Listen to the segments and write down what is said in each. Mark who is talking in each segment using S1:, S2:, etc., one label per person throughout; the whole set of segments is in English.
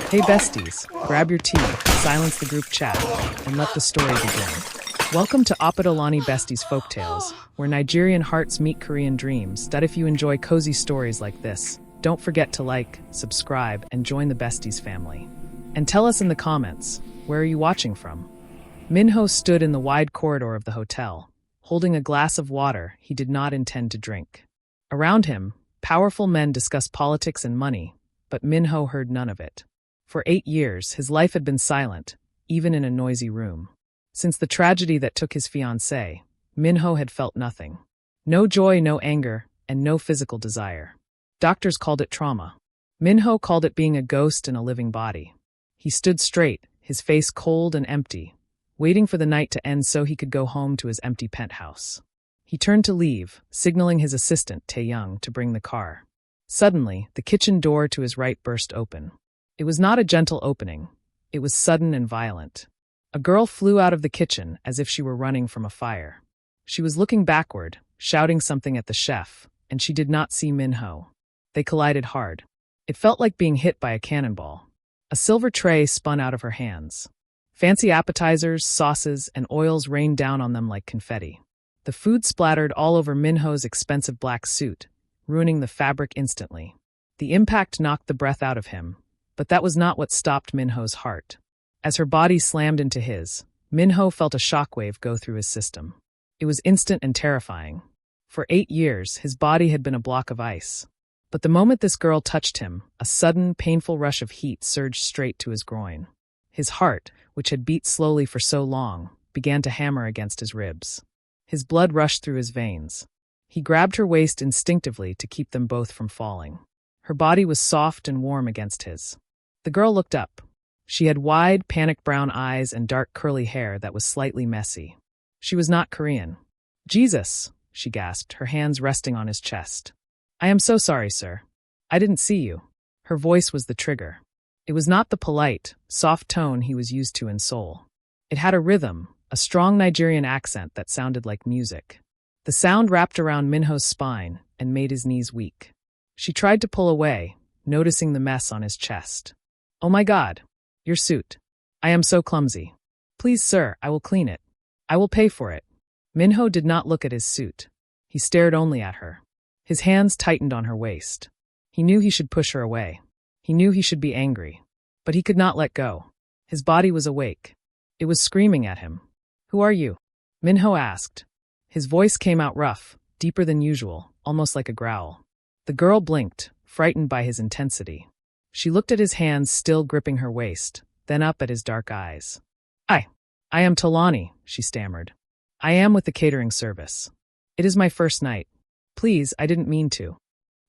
S1: Hey besties, grab your tea, silence the group chat, and let the story begin. Welcome to OppaTolani Besties Folktales, where Nigerian hearts meet Korean dreams. That if you enjoy cozy stories like this, don't forget to like, subscribe, and join the Besties family. And tell us in the comments, where are you watching from? Minho stood in the wide corridor of the hotel, holding a glass of water he did not intend to drink. Around him, powerful men discussed politics and money, but Minho heard none of it. For 8 years, his life had been silent, even in a noisy room. Since the tragedy that took his fiancée, Minho had felt nothing. No joy, no anger, and no physical desire. Doctors called it trauma. Minho called it being a ghost in a living body. He stood straight, his face cold and empty, waiting for the night to end so he could go home to his empty penthouse. He turned to leave, signaling his assistant, Tae-young, to bring the car. Suddenly, the kitchen door to his right burst open. It was not a gentle opening. It was sudden and violent. A girl flew out of the kitchen as if she were running from a fire. She was looking backward, shouting something at the chef, and she did not see Minho. They collided hard. It felt like being hit by a cannonball. A silver tray spun out of her hands. Fancy appetizers, sauces, and oils rained down on them like confetti. The food splattered all over Minho's expensive black suit, ruining the fabric instantly. The impact knocked the breath out of him, but that was not what stopped Minho's heart. As her body slammed into his, Minho felt a shockwave go through his system. It was instant and terrifying. For 8 years, his body had been a block of ice. But the moment this girl touched him, a sudden, painful rush of heat surged straight to his groin. His heart, which had beat slowly for so long, began to hammer against his ribs. His blood rushed through his veins. He grabbed her waist instinctively to keep them both from falling. Her body was soft and warm against his. The girl looked up. She had wide, panicked brown eyes and dark curly hair that was slightly messy. She was not Korean. "Jesus," she gasped, her hands resting on his chest. "I am so sorry, sir. I didn't see you." Her voice was the trigger. It was not the polite, soft tone he was used to in Seoul. It had a rhythm, a strong Nigerian accent that sounded like music. The sound wrapped around Minho's spine and made his knees weak. She tried to pull away, noticing the mess on his chest. "Oh my God, your suit. I am so clumsy. Please, sir, I will clean it. I will pay for it." Minho did not look at his suit. He stared only at her. His hands tightened on her waist. He knew he should push her away. He knew he should be angry. But he could not let go. His body was awake. It was screaming at him. "Who are you?" Minho asked. His voice came out rough, deeper than usual, almost like a growl. The girl blinked, frightened by his intensity. She looked at his hands still gripping her waist, then up at his dark eyes. I am Tolani," she stammered. "I am with the catering service. It is my first night. Please, I didn't mean to."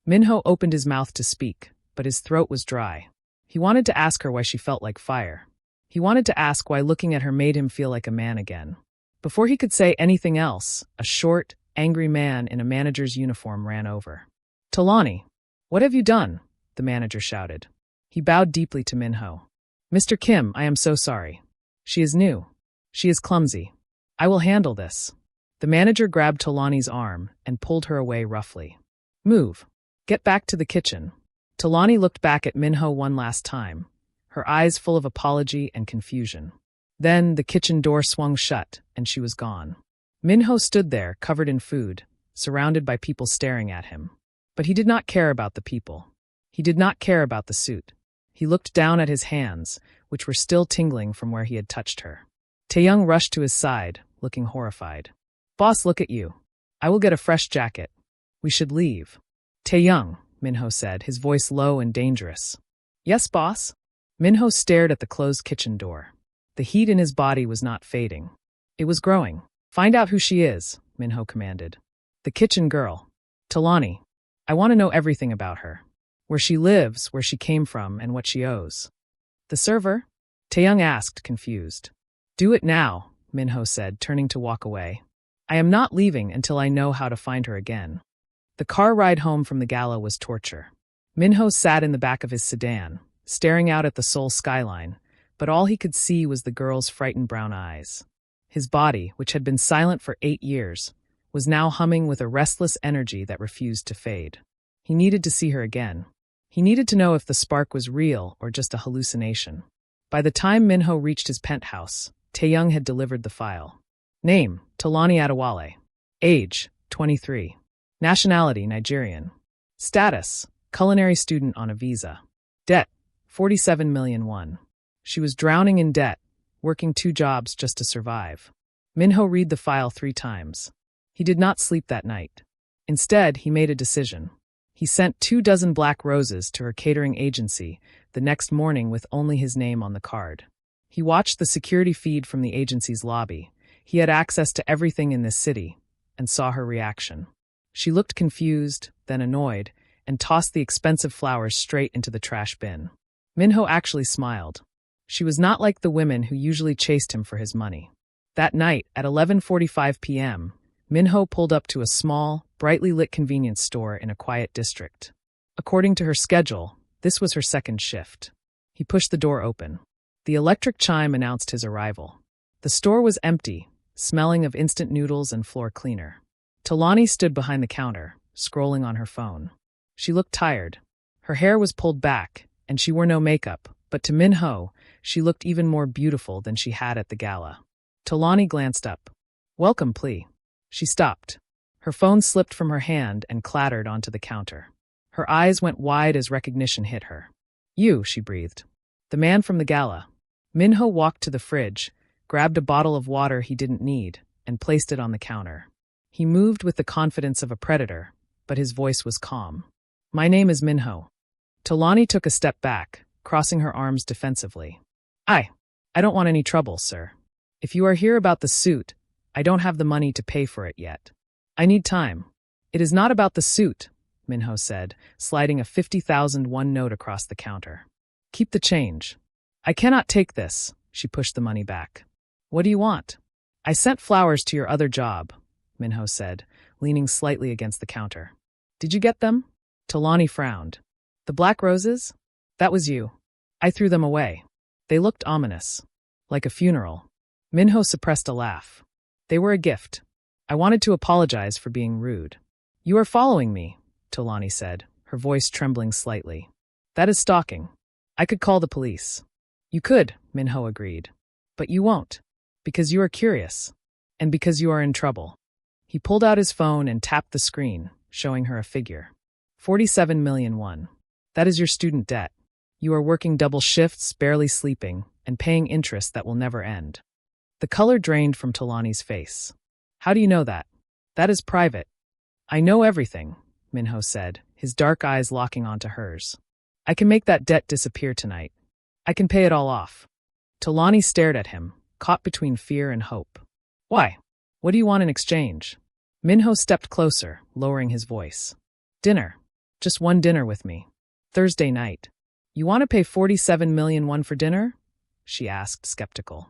S1: Minho opened his mouth to speak, but his throat was dry. He wanted to ask her why she felt like fire. He wanted to ask why looking at her made him feel like a man again. Before he could say anything else, a short, angry man in a manager's uniform ran over. "Tolani, what have you done?" the manager shouted. He bowed deeply to Minho. "Mr. Kim, I am so sorry. She is new. She is clumsy. I will handle this." The manager grabbed Tolani's arm and pulled her away roughly. "Move. Get back to the kitchen." Tolani looked back at Minho one last time, her eyes full of apology and confusion. Then the kitchen door swung shut, and she was gone. Minho stood there, covered in food, surrounded by people staring at him. But he did not care about the people. He did not care about the suit. He looked down at his hands, which were still tingling from where he had touched her. Tae-young rushed to his side, looking horrified. "Boss, look at you. I will get a fresh jacket. We should leave." "Tae-young," Minho said, his voice low and dangerous. "Yes, boss?" Minho stared at the closed kitchen door. The heat in his body was not fading. It was growing. "Find out who she is," Minho commanded. "The kitchen girl. Tolani. I want to know everything about her. Where she lives, where she came from, and what she owes." "The server?" Tae-young asked, confused. "Do it now," Minho said, turning to walk away. "I am not leaving until I know how to find her again." The car ride home from the gala was torture. Minho sat in the back of his sedan, staring out at the Seoul skyline, but all he could see was the girl's frightened brown eyes. His body, which had been silent for 8 years, was now humming with a restless energy that refused to fade. He needed to see her again. He needed to know if the spark was real or just a hallucination. By the time Minho reached his penthouse, Taeyong had delivered the file. Name, Tolani Adewale. Age, 23. Nationality, Nigerian. Status, culinary student on a visa. Debt, 47 million won. She was drowning in debt, working 2 jobs just to survive. Minho read the file 3 times. He did not sleep that night. Instead, he made a decision. He sent 24 black roses to her catering agency the next morning with only his name on the card. He watched the security feed from the agency's lobby. He had access to everything in this city, and saw her reaction. She looked confused, then annoyed, and tossed the expensive flowers straight into the trash bin. Minho actually smiled. She was not like the women who usually chased him for his money. That night, at 11:45 p.m., Minho pulled up to a small, brightly lit convenience store in a quiet district. According to her schedule, this was her second shift. He pushed the door open. The electric chime announced his arrival. The store was empty, smelling of instant noodles and floor cleaner. Tolani stood behind the counter, scrolling on her phone. She looked tired. Her hair was pulled back, and she wore no makeup, but to Minho, she looked even more beautiful than she had at the gala. Tolani glanced up. Welcome, Plea. She stopped. Her phone slipped from her hand and clattered onto the counter. Her eyes went wide as recognition hit her. You, she breathed. The man from the gala. Minho walked to the fridge, grabbed a bottle of water he didn't need, and placed it on the counter. He moved with the confidence of a predator, but his voice was calm. My name is Minho. Tolani took a step back, crossing her arms defensively. I don't want any trouble, sir. If you are here about the suit, I don't have the money to pay for it yet. I need time. It is not about the suit, Minho said, sliding a 50,000 won note across the counter. Keep the change. I cannot take this, she pushed the money back. What do you want? I sent flowers to your other job, Minho said, leaning slightly against the counter. Did you get them? Tolani frowned. The black roses? That was you. I threw them away. They looked ominous. Like a funeral. Minho suppressed a laugh. They were a gift. I wanted to apologize for being rude. You are following me, Tolani said, her voice trembling slightly. That is stalking. I could call the police. You could, Minho agreed. But you won't. Because you are curious. And because you are in trouble. He pulled out his phone and tapped the screen, showing her a figure. 47 million won. That is your student debt. You are working double shifts, barely sleeping, and paying interest that will never end. The color drained from Tolani's face. How do you know that? That is private. I know everything, Minho said, his dark eyes locking onto hers. I can make that debt disappear tonight. I can pay it all off. Tolani stared at him, caught between fear and hope. Why? What do you want in exchange? Minho stepped closer, lowering his voice. Dinner. Just one dinner with me. Thursday night. You want to pay 47 million won for dinner? She asked, skeptical.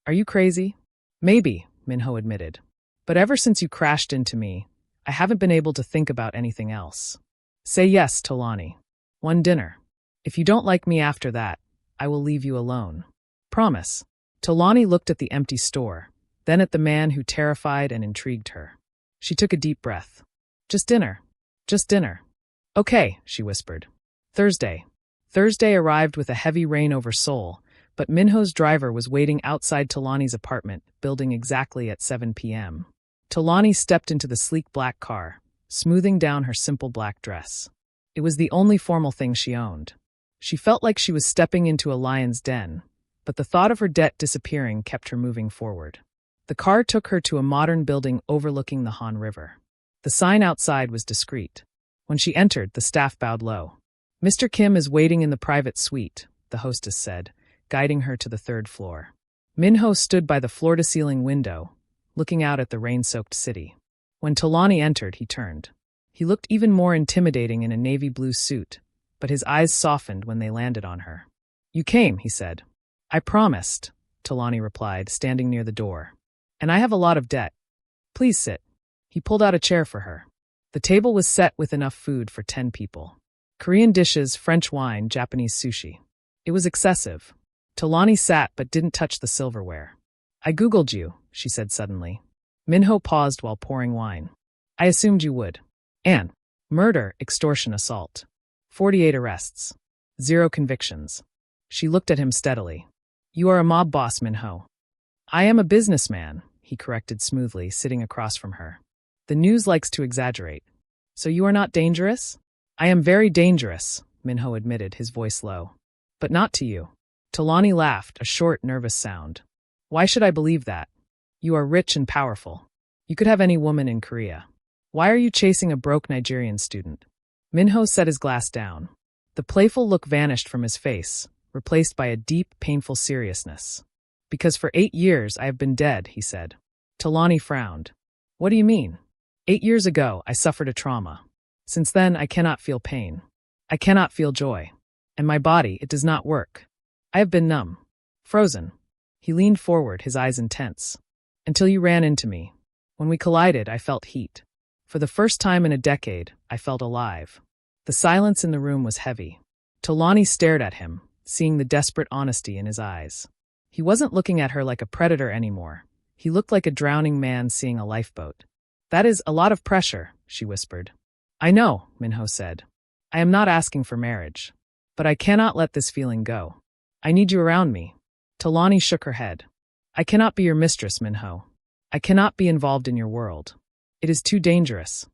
S1: Are you crazy? Maybe, Minho admitted. But ever since you crashed into me, I haven't been able to think about anything else. Say yes, Tolani. One dinner. If you don't like me after that, I will leave you alone. Promise. Tolani looked at the empty store, then at the man who terrified and intrigued her. She took a deep breath. Just dinner. Just dinner. Okay, she whispered. Thursday. Thursday arrived with a heavy rain over Seoul, but Minho's driver was waiting outside Tolani's apartment building exactly at 7 p.m. Tolani stepped into the sleek black car, smoothing down her simple black dress. It was the only formal thing she owned. She felt like she was stepping into a lion's den, but the thought of her debt disappearing kept her moving forward. The car took her to a modern building overlooking the Han River. The sign outside was discreet. When she entered, the staff bowed low. Mr. Kim is waiting in the private suite, the hostess said, guiding her to the 3rd floor. Minho stood by the floor-to-ceiling window, looking out at the rain-soaked city. When Tolani entered, he turned. He looked even more intimidating in a navy blue suit, but his eyes softened when they landed on her. You came, he said. I promised, Tolani replied, standing near the door. And I have a lot of debt. Please sit. He pulled out a chair for her. The table was set with enough food for 10 people. Korean dishes, French wine, Japanese sushi. It was excessive. Tolani sat but didn't touch the silverware. I Googled you, she said suddenly. Minho paused while pouring wine. I assumed you would. Murder, extortion, assault. 48 arrests. 0 convictions. She looked at him steadily. You are a mob boss, Minho. I am a businessman, he corrected smoothly, sitting across from her. The news likes to exaggerate. So you are not dangerous? I am very dangerous, Minho admitted, his voice low. But not to you. Tolani laughed, a short, nervous sound. Why should I believe that? You are rich and powerful. You could have any woman in Korea. Why are you chasing a broke Nigerian student? Minho set his glass down. The playful look vanished from his face, replaced by a deep, painful seriousness. Because for 8 years I have been dead, he said. Tolani frowned. What do you mean? 8 years ago, I suffered a trauma. Since then, I cannot feel pain. I cannot feel joy. And my body, it does not work. I have been numb. Frozen. He leaned forward, his eyes intense. Until you ran into me. When we collided, I felt heat. For the first time in a decade, I felt alive. The silence in the room was heavy. Tolani stared at him, seeing the desperate honesty in his eyes. He wasn't looking at her like a predator anymore. He looked like a drowning man seeing a lifeboat. That is a lot of pressure, she whispered. I know, Minho said. I am not asking for marriage. But I cannot let this feeling go. I need you around me. Tolani shook her head. I cannot be your mistress, Minho. I cannot be involved in your world. It is too dangerous.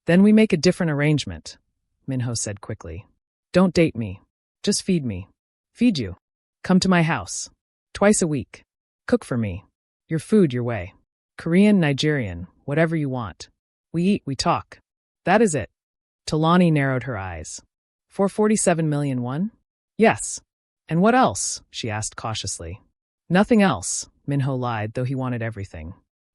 S1: Then we make a different arrangement, Minho said quickly. Don't date me. Just feed me. Feed you. Come to my house. Twice a week. Cook for me. Your food your way. Korean, Nigerian, whatever you want. We eat, we talk. That is it. Tolani narrowed her eyes. 447 million won? Yes. And what else? She asked cautiously. Nothing else, Minho lied, though he wanted everything.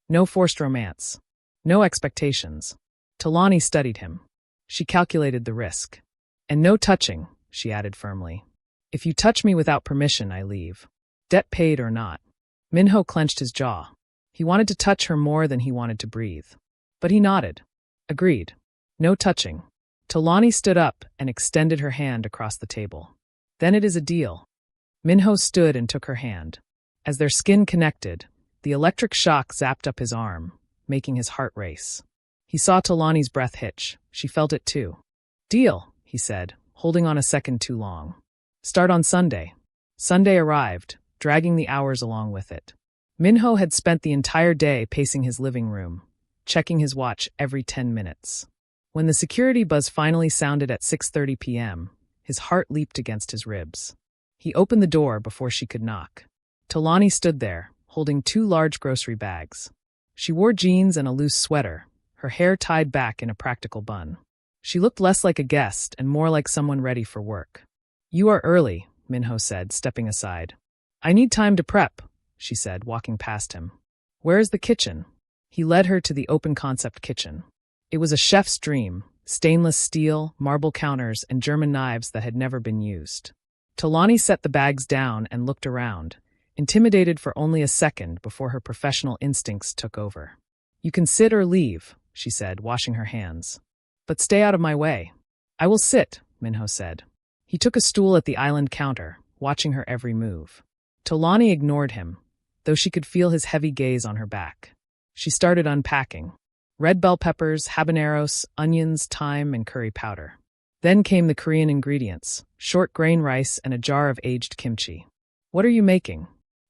S1: No forced romance. No expectations. Tolani studied him. She calculated the risk. And no touching, she added firmly. If you touch me without permission, I leave. Debt paid or not. Minho clenched his jaw. He wanted to touch her more than he wanted to breathe. But he nodded. Agreed. No touching. Tolani stood up and extended her hand across the table. Then it is a deal. Minho stood and took her hand. As their skin connected, the electric shock zapped up his arm, making his heart race. He saw Tolani's breath hitch. She felt it too. Deal, he said, holding on a second too long. Start on Sunday. Sunday arrived, dragging the hours along with it. Minho had spent the entire day pacing his living room, checking his watch every 10 minutes. When the security buzz finally sounded at 6:30 p.m., his heart leaped against his ribs. He opened the door before she could knock. Tolani stood there, holding 2 large grocery bags. She wore jeans and a loose sweater, her hair tied back in a practical bun. She looked less like a guest and more like someone ready for work. You are early, Minho said, stepping aside. I need time to prep, she said, walking past him. Where is the kitchen? He led her to the open-concept kitchen. It was a chef's dream, stainless steel, marble counters, and German knives that had never been used. Tolani set the bags down and looked around, intimidated for only a second before her professional instincts took over. You can sit or leave, she said, washing her hands. But stay out of my way. I will sit, Minho said. He took a stool at the island counter, watching her every move. Tolani ignored him, though she could feel his heavy gaze on her back. She started unpacking. Red bell peppers, habaneros, onions, thyme, and curry powder. Then came the Korean ingredients, short grain rice and a jar of aged kimchi. What are you making?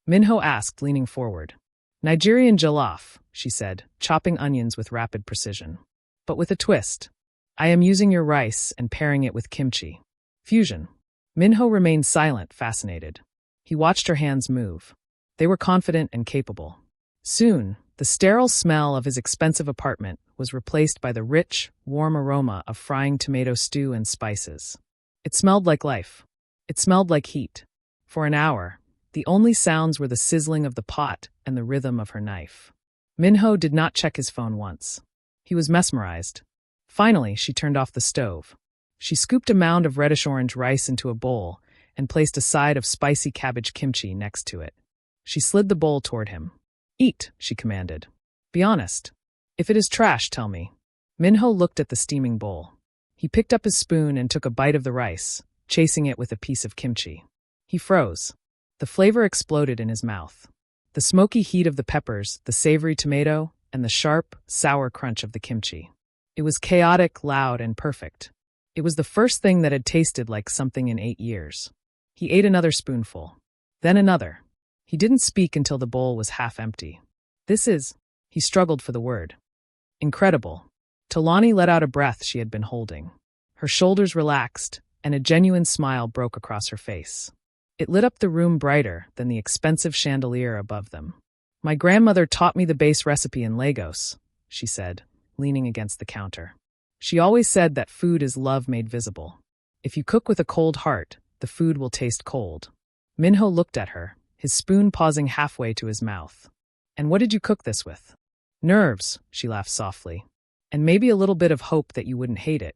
S1: Minho asked, leaning forward. Nigerian jollof, she said, chopping onions with rapid precision. But with a twist. I am using your rice and pairing it with kimchi. Fusion. Minho remained silent, fascinated. He watched her hands move. They were confident and capable. Soon, the sterile smell of his expensive apartment was replaced by the rich, warm aroma of frying tomato stew and spices. It smelled like life. It smelled like heat. For an hour, the only sounds were the sizzling of the pot and the rhythm of her knife. Minho did not check his phone once. He was mesmerized. Finally, she turned off the stove. She scooped a mound of reddish-orange rice into a bowl and placed a side of spicy cabbage kimchi next to it. She slid the bowl toward him. Eat, she commanded. Be honest. If it is trash, tell me. Minho looked at the steaming bowl. He picked up his spoon and took a bite of the rice, chasing it with a piece of kimchi. He froze. The flavor exploded in his mouth. The smoky heat of the peppers, the savory tomato, and the sharp, sour crunch of the kimchi. It was chaotic, loud, and perfect. It was the first thing that had tasted like something in 8 years. He ate another spoonful. Then another. He didn't speak until the bowl was half empty. He struggled for the word. Incredible. Tolani let out a breath she had been holding. Her shoulders relaxed, and a genuine smile broke across her face. It lit up the room brighter than the expensive chandelier above them. My grandmother taught me the base recipe in Lagos, she said, leaning against the counter. She always said that food is love made visible. If you cook with a cold heart, the food will taste cold. Minho looked at her, his spoon pausing halfway to his mouth. And what did you cook this with? Nerves, she laughed softly. And maybe a little bit of hope that you wouldn't hate it.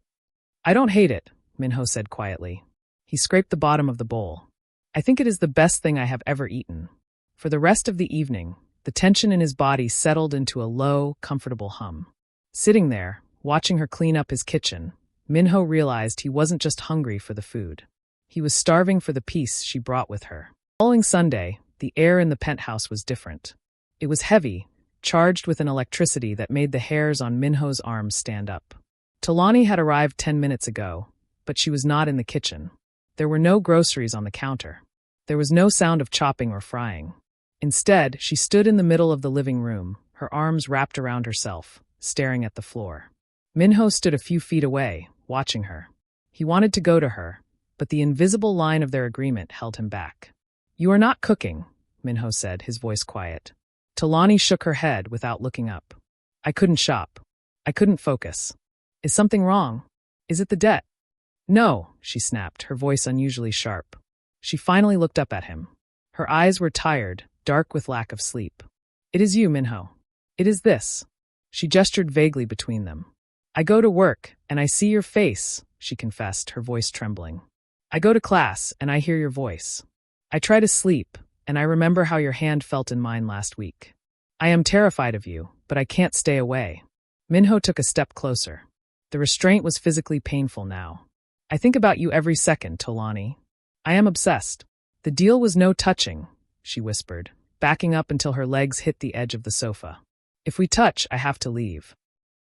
S1: I don't hate it, Minho said quietly. He scraped the bottom of the bowl. I think it is the best thing I have ever eaten. For the rest of the evening, the tension in his body settled into a low, comfortable hum. Sitting there, watching her clean up his kitchen, Minho realized he wasn't just hungry for the food. He was starving for the peace she brought with her. The following Sunday, the air in the penthouse was different. It was heavy, charged with an electricity that made the hairs on Minho's arms stand up. Tolani had arrived 10 minutes ago, but she was not in the kitchen. There were no groceries on the counter. There was no sound of chopping or frying. Instead, she stood in the middle of the living room, her arms wrapped around herself, staring at the floor. Minho stood a few feet away, watching her. He wanted to go to her, but the invisible line of their agreement held him back. You are not cooking, Minho said, his voice quiet. Tolani shook her head without looking up. I couldn't shop. I couldn't focus. Is something wrong? Is it the debt? No, she snapped, her voice unusually sharp. She finally looked up at him. Her eyes were tired, dark with lack of sleep. It is you, Minho. It is this. She gestured vaguely between them. I go to work, and I see your face, she confessed, her voice trembling. I go to class, and I hear your voice. I try to sleep, and I remember how your hand felt in mine last week. I am terrified of you, but I can't stay away. Minho took a step closer. The restraint was physically painful now. I think about you every second, Tolani. I am obsessed. The deal was no touching, she whispered, backing up until her legs hit the edge of the sofa. If we touch, I have to leave.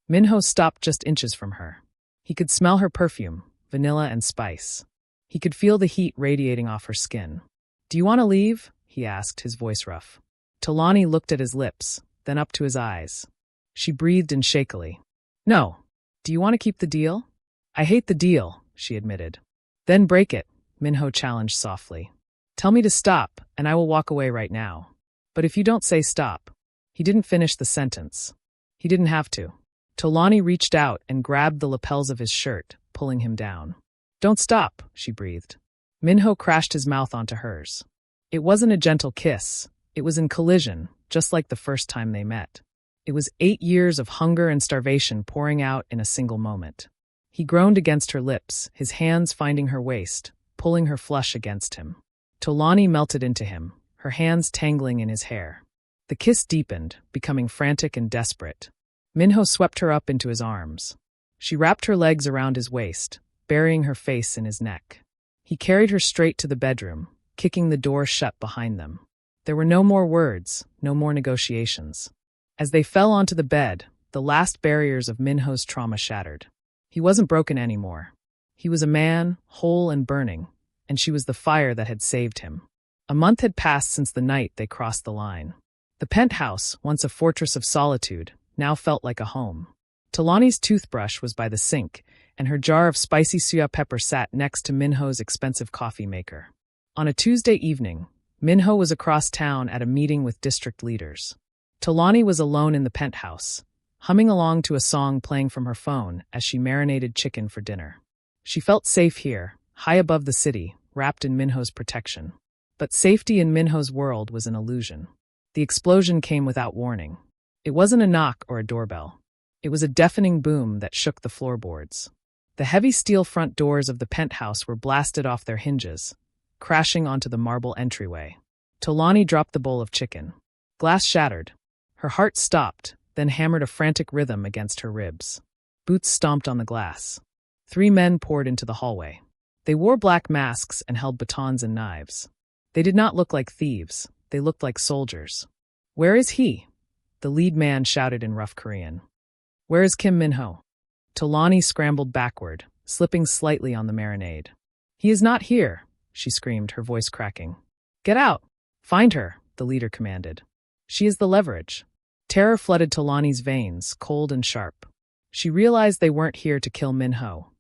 S1: Minho stopped just inches from her. He could smell her perfume, vanilla and spice. He could feel the heat radiating off her skin. Do you want to leave? He asked, his voice rough. Tolani looked at his lips, then up to his eyes. She breathed in shakily. No. Do you want to keep the deal? I hate the deal, she admitted. Then break it, Minho challenged softly. Tell me to stop, and I will walk away right now. But if you don't say stop. He didn't finish the sentence. He didn't have to. Tolani reached out and grabbed the lapels of his shirt, pulling him down. Don't stop, she breathed. Minho crashed his mouth onto hers. It wasn't a gentle kiss. It was in collision, just like the first time they met. It was 8 years of hunger and starvation pouring out in a single moment. He groaned against her lips, his hands finding her waist, pulling her flush against him. Tolani melted into him, her hands tangling in his hair. The kiss deepened, becoming frantic and desperate. Minho swept her up into his arms. She wrapped her legs around his waist, burying her face in his neck. He carried her straight to the bedroom, kicking the door shut behind them. There were no more words, no more negotiations. As they fell onto the bed, the last barriers of Minho's trauma shattered. He wasn't broken anymore. He was a man, whole and burning, and she was the fire that had saved him. A month had passed since the night they crossed the line. The penthouse, once a fortress of solitude, now felt like a home. Tolani's toothbrush was by the sink, and her jar of spicy suya pepper sat next to Minho's expensive coffee maker. On a Tuesday evening, Minho was across town at a meeting with district leaders. Tolani was alone in the penthouse, humming along to a song playing from her phone as she marinated chicken for dinner. She felt safe here, high above the city, wrapped in Minho's protection. But safety in Minho's world was an illusion. The explosion came without warning. It wasn't a knock or a doorbell. It was a deafening boom that shook the floorboards. The heavy steel front doors of the penthouse were blasted off their hinges, crashing onto the marble entryway. Tolani dropped the bowl of chicken. Glass shattered. Her heart stopped, then hammered a frantic rhythm against her ribs. Boots stomped on the glass. 3 men poured into the hallway. They wore black masks and held batons and knives. They did not look like thieves. They looked like soldiers. Where is he? The lead man shouted in rough Korean. Where is Kim Minho? Tolani scrambled backward, slipping slightly on the marinade. "He is not here," she screamed, her voice cracking. "Get out! Find her," the leader commanded. "She is the leverage." Terror flooded Tolani's veins, cold and sharp. She realized they weren't here to kill Minho.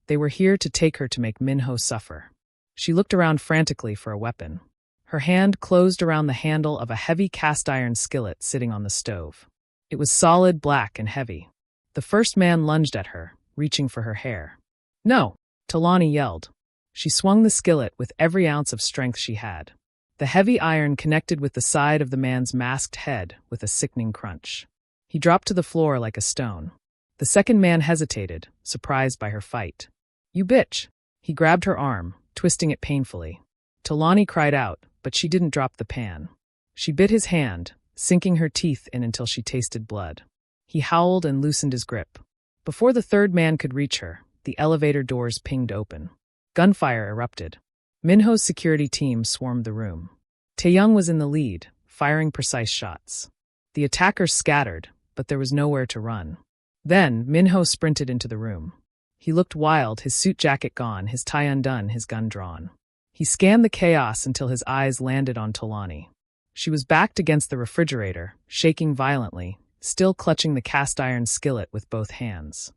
S1: They were here to take her to make Minho suffer. She looked around frantically for a weapon. Her hand closed around the handle of a heavy cast-iron skillet sitting on the stove. It was solid, black, and heavy. The first man lunged at her, reaching for her hair. "No!" Tolani yelled. She swung the skillet with every ounce of strength she had. The heavy iron connected with the side of the man's masked head with a sickening crunch. He dropped to the floor like a stone. The second man hesitated, surprised by her fight. "You bitch!" He grabbed her arm, twisting it painfully. Tolani cried out, but she didn't drop the pan. She bit his hand, sinking her teeth in until she tasted blood. He howled and loosened his grip. Before the third man could reach her, the elevator doors pinged open. Gunfire erupted. Minho's security team swarmed the room. Taeyong was in the lead, firing precise shots. The attackers scattered, but there was nowhere to run. Then, Minho sprinted into the room. He looked wild, his suit jacket gone, his tie undone, his gun drawn. He scanned the chaos until his eyes landed on Tolani. She was backed against the refrigerator, shaking violently, still clutching the cast-iron skillet with both hands.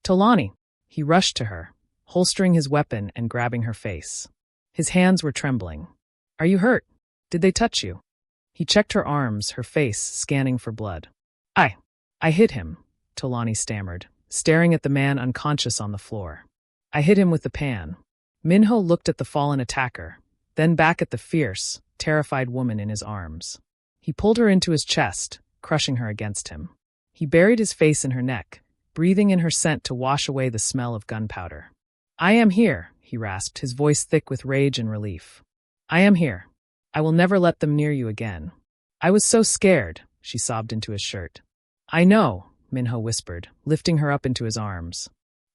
S1: "Tolani!" He rushed to her, holstering his weapon and grabbing her face. His hands were trembling. "Are you hurt? Did they touch you?" He checked her arms, her face scanning for blood. I hit him," Tolani stammered, staring at the man unconscious on the floor. "I hit him with the pan." Minho looked at the fallen attacker, then back at the fierce, terrified woman in his arms. He pulled her into his chest, crushing her against him. He buried his face in her neck, breathing in her scent to wash away the smell of gunpowder. "I am here," he rasped, his voice thick with rage and relief. "I am here. I will never let them near you again." "I was so scared," she sobbed into his shirt. "I know," Minho whispered, lifting her up into his arms.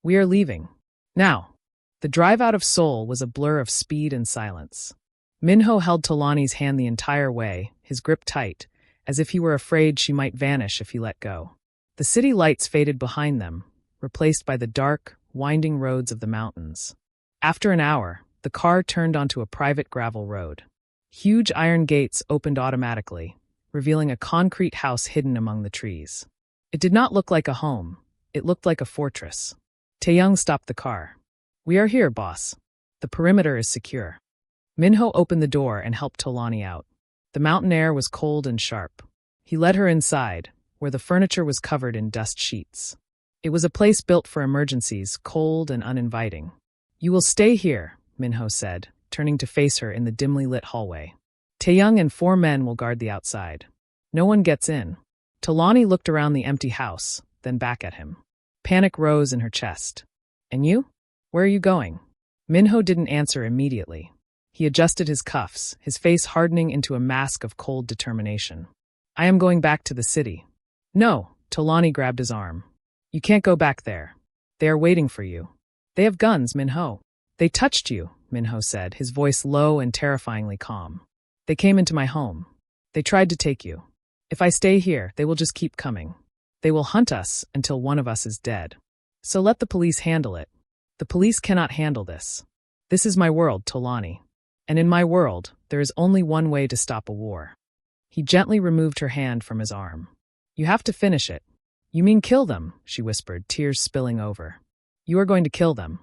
S1: "We are leaving. Now." The drive out of Seoul was a blur of speed and silence. Minho held Tolani's hand the entire way, his grip tight, as if he were afraid she might vanish if he let go. The city lights faded behind them, replaced by the dark, winding roads of the mountains. After an hour, the car turned onto a private gravel road. Huge iron gates opened automatically, revealing a concrete house hidden among the trees. It did not look like a home. It looked like a fortress. Taeyong stopped the car. "We are here, boss. The perimeter is secure." Minho opened the door and helped Tolani out. The mountain air was cold and sharp. He led her inside, where the furniture was covered in dust sheets. It was a place built for emergencies, cold and uninviting. "You will stay here," Minho said, turning to face her in the dimly lit hallway. "Taeyong and 4 men will guard the outside. No one gets in." Tolani looked around the empty house, then back at him. Panic rose in her chest. "And you? Where are you going?" Minho didn't answer immediately. He adjusted his cuffs, his face hardening into a mask of cold determination. "I am going back to the city." "No," Tolani grabbed his arm. "You can't go back there. They are waiting for you. They have guns, Minho." "They touched you," Minho said, his voice low and terrifyingly calm. "They came into my home. They tried to take you. If I stay here, they will just keep coming. They will hunt us until one of us is dead. So let the police handle it. The police cannot handle this. This is my world, Tolani. And in my world, there is only one way to stop a war." He gently removed her hand from his arm. "You have to finish it." "You mean kill them," she whispered, tears spilling over. "You are going to kill them."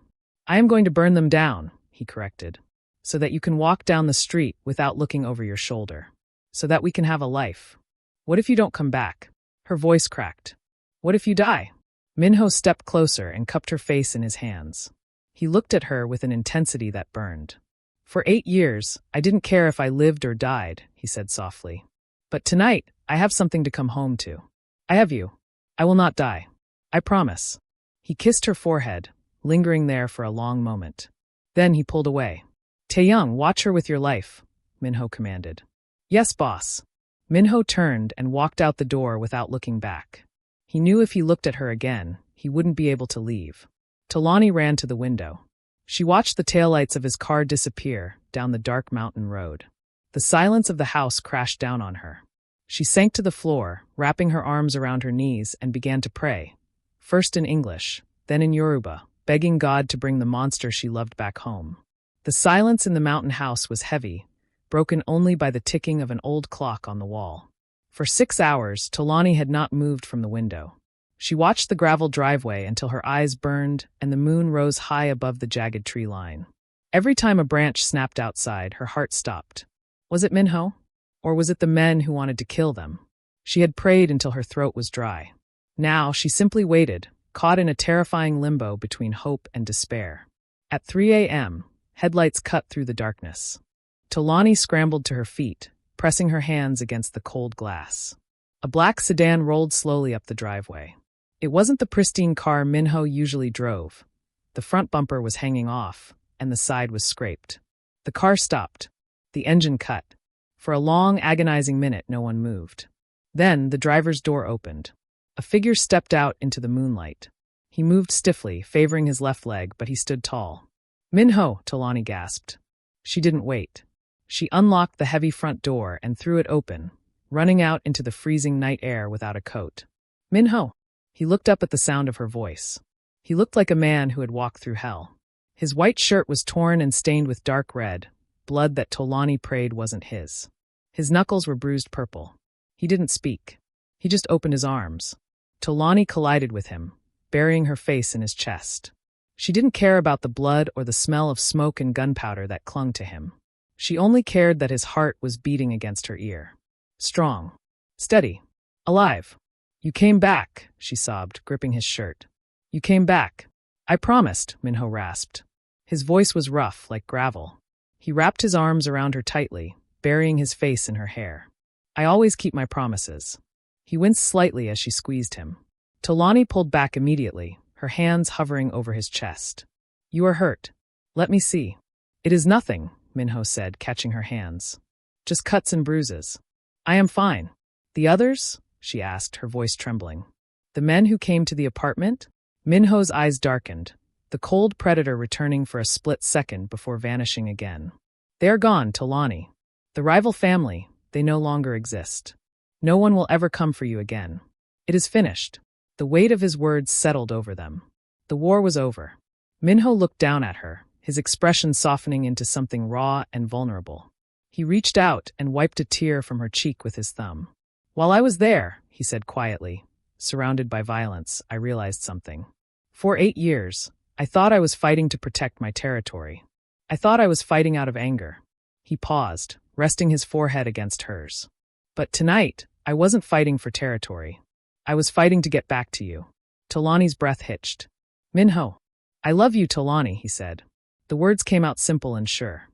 S1: "I am going to burn them down," he corrected, "so that you can walk down the street without looking over your shoulder. So that we can have a life. What if you don't come back?" Her voice cracked. "What if you die?" Minho stepped closer and cupped her face in his hands. He looked at her with an intensity that burned. "For 8 years, I didn't care if I lived or died," he said softly. "But tonight, I have something to come home to. I have you. I will not die. I promise." He kissed her forehead, lingering there for a long moment. Then he pulled away. "Taeyong, watch her with your life," Minho commanded. "Yes, boss." Minho turned and walked out the door without looking back. He knew if he looked at her again, he wouldn't be able to leave. Tolani ran to the window. She watched the taillights of his car disappear down the dark mountain road. The silence of the house crashed down on her. She sank to the floor, wrapping her arms around her knees, and began to pray, first in English, then in Yoruba, begging God to bring the monster she loved back home. The silence in the mountain house was heavy, broken only by the ticking of an old clock on the wall. For 6 hours, Tolani had not moved from the window. She watched the gravel driveway until her eyes burned and the moon rose high above the jagged tree line. Every time a branch snapped outside, her heart stopped. Was it Minho? Or was it the men who wanted to kill them? She had prayed until her throat was dry. Now she simply waited, caught in a terrifying limbo between hope and despair. At 3 a.m., headlights cut through the darkness. Tolani scrambled to her feet, pressing her hands against the cold glass. A black sedan rolled slowly up the driveway. It wasn't the pristine car Minho usually drove. The front bumper was hanging off, and the side was scraped. The car stopped. The engine cut. For a long, agonizing minute, no one moved. Then the driver's door opened. A figure stepped out into the moonlight. He moved stiffly, favoring his left leg, but he stood tall. "Minho," Tolani gasped. She didn't wait. She unlocked the heavy front door and threw it open, running out into the freezing night air without a coat. "Minho." He looked up at the sound of her voice. He looked like a man who had walked through hell. His white shirt was torn and stained with dark red, blood that Tolani prayed wasn't his. His knuckles were bruised purple. He didn't speak. He just opened his arms. Tolani collided with him, burying her face in his chest. She didn't care about the blood or the smell of smoke and gunpowder that clung to him. She only cared that his heart was beating against her ear. Strong. Steady. Alive. "You came back," she sobbed, gripping his shirt. "You came back." "I promised," Minho rasped. His voice was rough, like gravel. He wrapped his arms around her tightly, burying his face in her hair. "I always keep my promises." He winced slightly as she squeezed him. Tolani pulled back immediately, her hands hovering over his chest. "You are hurt. Let me see." "It is nothing," Minho said, catching her hands. "Just cuts and bruises." "I am fine." "The others?" she asked, her voice trembling. "The men who came to the apartment?" Minho's eyes darkened, the cold predator returning for a split second before vanishing again. "They are gone, Tolani. The rival family, they no longer exist. No one will ever come for you again. It is finished." The weight of his words settled over them. The war was over. Minho looked down at her, his expression softening into something raw and vulnerable. He reached out and wiped a tear from her cheek with his thumb. "While I was there," he said quietly, surrounded by violence, "I realized something. For 8 years, I thought I was fighting to protect my territory. I thought I was fighting out of anger." He paused, resting his forehead against hers. "But tonight, I wasn't fighting for territory. I was fighting to get back to you." Tolani's breath hitched. "Minho." "I love you, Tolani," he said. The words came out simple and sure.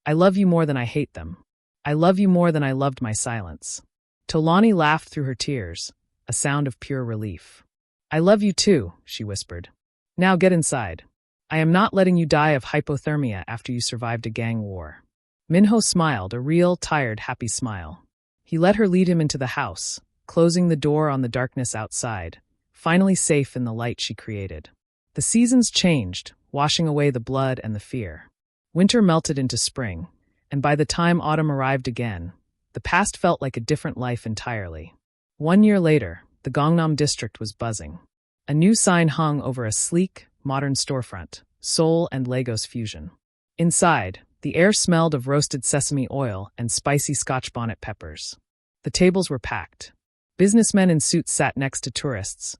S1: "I love you more than I hate them. I love you more than I loved my silence." Tolani laughed through her tears, a sound of pure relief. "I love you too," she whispered. "Now get inside. I am not letting you die of hypothermia after you survived a gang war." Minho smiled, a real, tired, happy smile. He let her lead him into the house, closing the door on the darkness outside, finally safe in the light she created. The seasons changed, washing away the blood and the fear. Winter melted into spring, and by the time autumn arrived again, the past felt like a different life entirely. 1 year later, the Gangnam district was buzzing. A new sign hung over a sleek, modern storefront, Seoul and Lagos fusion. Inside, the air smelled of roasted sesame oil and spicy Scotch bonnet peppers. The tables were packed. Businessmen in suits sat next to tourists,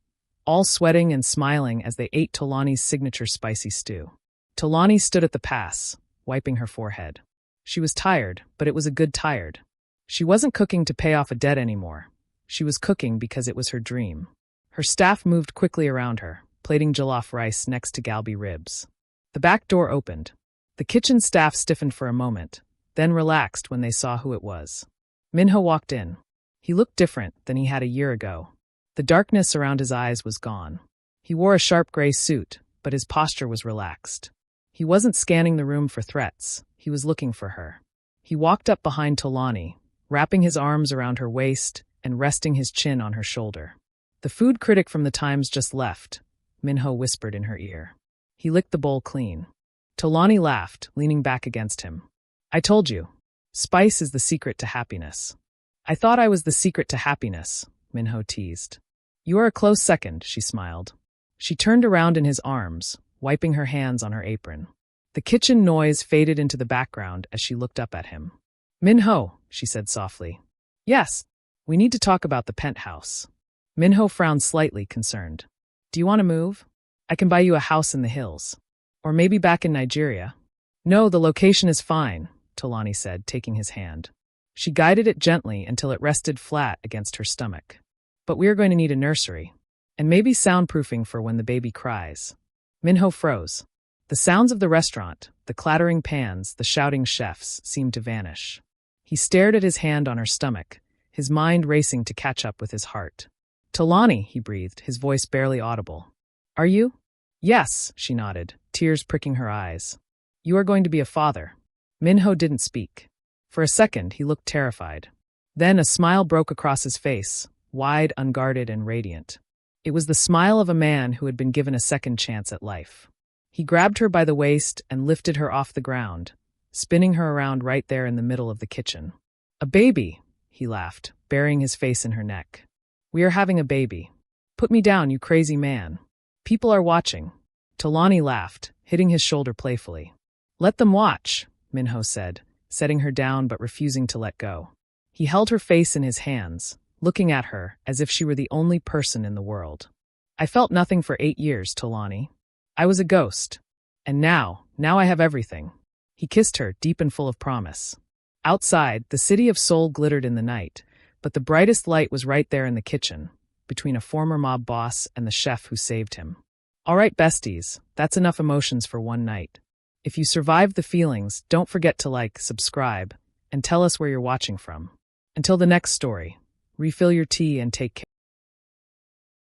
S1: all sweating and smiling as they ate Tolani's signature spicy stew. Tolani stood at the pass, wiping her forehead. She was tired, but it was a good tired. She wasn't cooking to pay off a debt anymore. She was cooking because it was her dream. Her staff moved quickly around her, plating jollof rice next to galbi ribs. The back door opened. The kitchen staff stiffened for a moment, then relaxed when they saw who it was. Minho walked in. He looked different than he had a year ago. The darkness around his eyes was gone. He wore a sharp gray suit, but his posture was relaxed. He wasn't scanning the room for threats. He was looking for her. He walked up behind Tolani, wrapping his arms around her waist and resting his chin on her shoulder. "The food critic from the Times just left," Minho whispered in her ear. He licked the bowl clean. Tolani laughed, leaning back against him. "I told you. Spice is the secret to happiness." "I thought I was the secret to happiness," Minho teased. "You are a close second," she smiled. She turned around in his arms, wiping her hands on her apron. The kitchen noise faded into the background as she looked up at him. "Minho," she said softly. "Yes, we need to talk about the penthouse." Minho frowned slightly, concerned. "Do you want to move? I can buy you a house in the hills. Or maybe back in Nigeria." "No, the location is fine," Tolani said, taking his hand. She guided it gently until it rested flat against her stomach. "But we are going to need a nursery. And maybe soundproofing for when the baby cries." Minho froze. The sounds of the restaurant, the clattering pans, the shouting chefs, seemed to vanish. He stared at his hand on her stomach, his mind racing to catch up with his heart. "Tolani," he breathed, his voice barely audible. "Are you?" "Yes," she nodded, tears pricking her eyes. "You are going to be a father." Minho didn't speak. For a second, he looked terrified. Then a smile broke across his face, wide, unguarded, and radiant. It was the smile of a man who had been given a second chance at life. He grabbed her by the waist and lifted her off the ground, spinning her around right there in the middle of the kitchen. "A baby," he laughed, burying his face in her neck. "We are having a baby. Put me down, you crazy man. People are watching." Tolani laughed, hitting his shoulder playfully. "Let them watch," Minho said, setting her down but refusing to let go. He held her face in his hands, looking at her as if she were the only person in the world. "I felt nothing for 8 years, Tolani. I was a ghost. And now I have everything." He kissed her, deep and full of promise. Outside, the city of Seoul glittered in the night, but the brightest light was right there in the kitchen, between a former mob boss and the chef who saved him. "All right, besties, that's enough emotions for one night. If you survived the feelings, don't forget to like, subscribe, and tell us where you're watching from. Until the next story, refill your tea and take care.